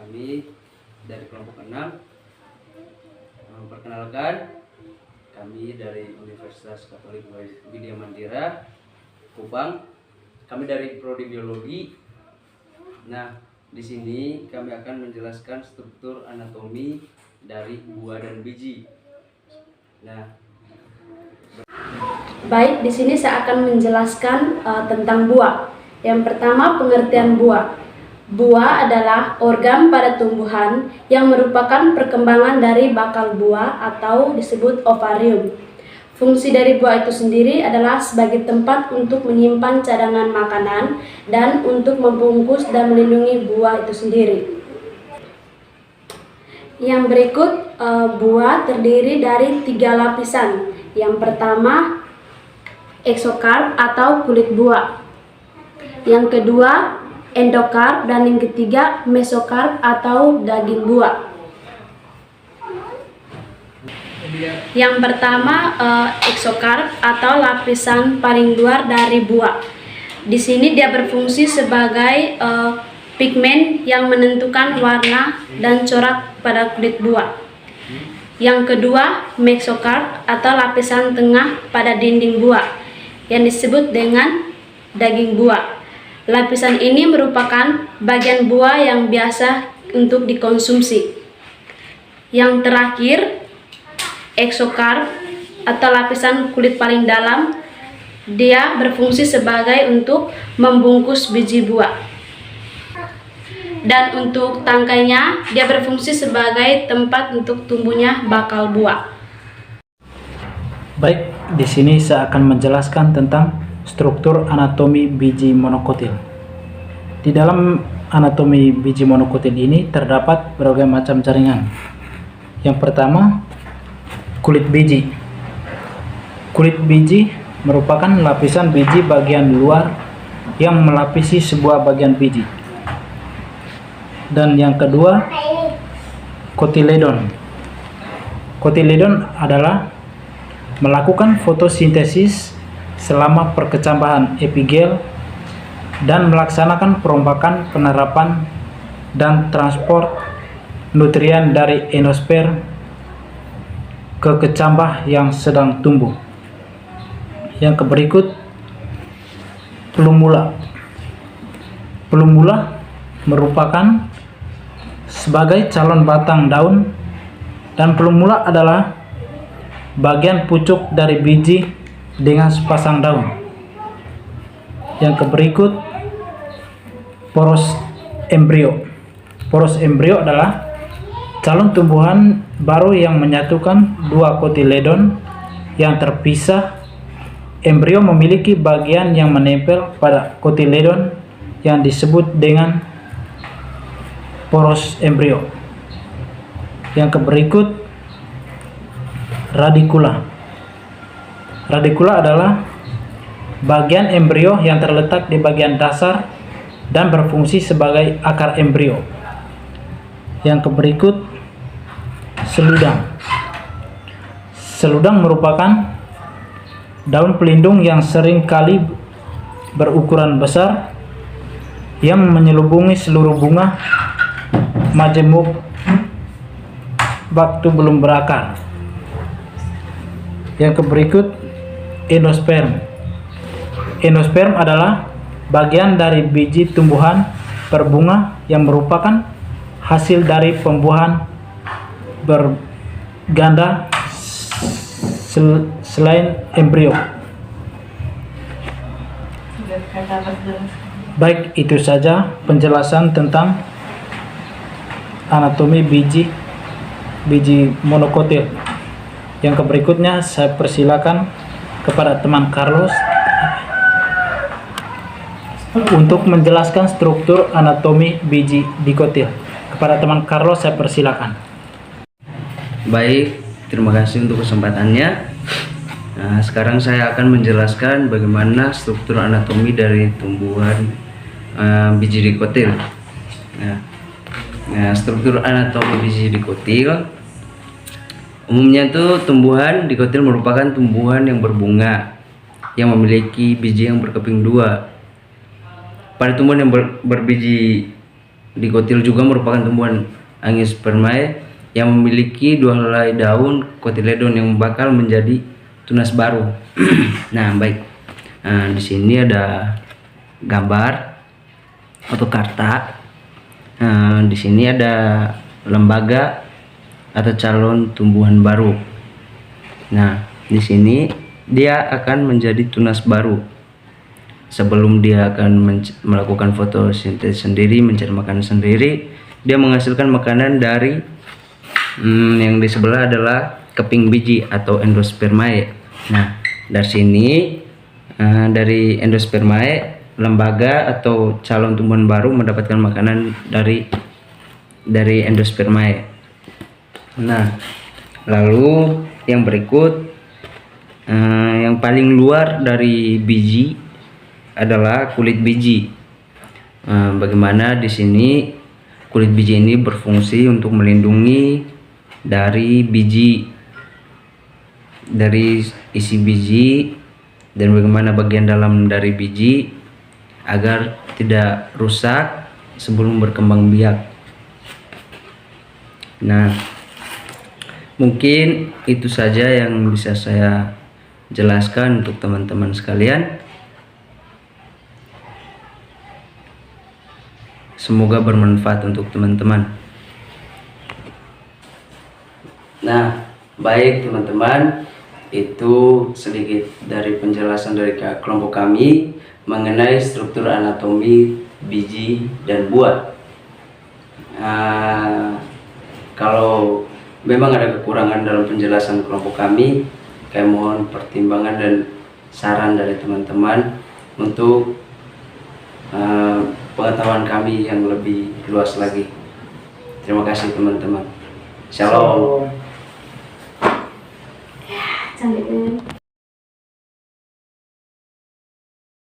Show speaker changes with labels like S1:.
S1: Kami dari kelompok 6 memperkenalkan, kami dari Universitas Katolik Widya Mandira Kupang. Kami dari prodi biologi. Nah, di sini kami akan menjelaskan struktur anatomi dari buah dan biji. Nah,
S2: baik, di sini saya akan menjelaskan tentang buah. Yang pertama, pengertian buah. Buah adalah organ pada tumbuhan yang merupakan perkembangan dari bakal buah atau disebut ovarium. Fungsi dari buah itu sendiri adalah sebagai tempat untuk menyimpan cadangan makanan dan untuk membungkus dan melindungi buah itu sendiri. Yang berikut, buah terdiri dari 3 lapisan. Yang pertama, eksokarp atau kulit buah. Yang kedua, endokarp, dan yang ketiga, mesokarp atau daging buah. Yang pertama, eksokarp atau lapisan paling luar dari buah. Di sini dia berfungsi sebagai pigmen yang menentukan warna dan corak pada kulit buah. Yang kedua, mesokarp atau lapisan tengah pada dinding buah yang disebut dengan daging buah. Lapisan ini merupakan bagian buah yang biasa untuk dikonsumsi. Yang terakhir, eksokarp atau lapisan kulit paling dalam, dia berfungsi sebagai untuk membungkus biji buah. Dan untuk tangkainya, dia berfungsi sebagai tempat untuk tumbuhnya bakal buah.
S3: Baik, di sini saya akan menjelaskan tentang struktur anatomi biji monokotil. Di dalam anatomi biji monokotil ini terdapat berbagai macam jaringan. Yang pertama, kulit biji. Kulit biji merupakan lapisan biji bagian luar yang melapisi sebuah bagian biji. Dan yang kedua, kotiledon. Kotiledon adalah melakukan fotosintesis selama perkecambahan epigel dan melaksanakan perombakan, penerapan, dan transport nutrien dari endosper ke kecambah yang sedang tumbuh. Yang berikut, plumula. Plumula merupakan sebagai calon batang daun, dan plumula adalah bagian pucuk dari biji dengan sepasang daun. Yang berikut, poros embrio. Poros embrio adalah calon tumbuhan baru yang menyatukan 2 kotiledon yang terpisah. Embrio memiliki bagian yang menempel pada kotiledon yang disebut dengan poros embrio. Yang berikut, radikula. Radikula adalah bagian embrio yang terletak di bagian dasar dan berfungsi sebagai akar embrio. Yang berikut, seludang. Seludang merupakan daun pelindung yang sering kali berukuran besar yang menyelubungi seluruh bunga majemuk waktu belum berakar. Yang berikut, endosperm. Endosperm adalah bagian dari biji tumbuhan berbunga yang merupakan hasil dari pembuahan berganda selain embrio. Baik, itu saja penjelasan tentang anatomi biji monokotil. Yang berikutnya saya persilakan kepada teman Carlos untuk menjelaskan struktur anatomi biji dikotil. Kepada teman Carlos saya persilakan.
S1: baik, terima kasih untuk kesempatannya. Nah, sekarang saya akan menjelaskan bagaimana struktur anatomi dari tumbuhan biji dikotil. Nah, struktur anatomi biji dikotil umumnya itu tumbuhan dikotil merupakan tumbuhan yang berbunga yang memiliki biji yang berkeping 2. Pada tumbuhan yang berbiji Dicotyl juga merupakan tumbuhan Angiospermae yang memiliki 2 helai daun kotiledon yang bakal menjadi tunas baru. Nah, baik. Nah, di sini ada gambar atau karta. Nah, di sini ada lembaga atau calon tumbuhan baru. Nah, di sini dia akan menjadi tunas baru. Sebelum dia akan melakukan fotosintesis sendiri, mencari makanan sendiri, dia menghasilkan makanan dari yang di sebelah adalah keping biji atau endospermae. Nah, dari sini dari endospermae, lembaga atau calon tumbuhan baru mendapatkan makanan dari endospermae. Nah, lalu yang berikut, yang paling luar dari biji adalah kulit biji. Bagaimana di sini kulit biji ini berfungsi untuk melindungi dari biji, dari isi biji, dan bagaimana bagian dalam dari biji agar tidak rusak sebelum berkembang biak. Nah, mungkin itu saja yang bisa saya jelaskan untuk teman-teman sekalian. Semoga bermanfaat untuk teman-teman. Nah, baik teman-teman, itu sedikit dari penjelasan dari kelompok kami mengenai struktur anatomi biji dan buah. Kalau memang ada kekurangan dalam penjelasan kelompok kami, kami mohon pertimbangan dan saran dari teman-teman untuk pengetahuan kami yang lebih luas lagi. Terima kasih teman-teman. Shalom.
S2: Cantik banget.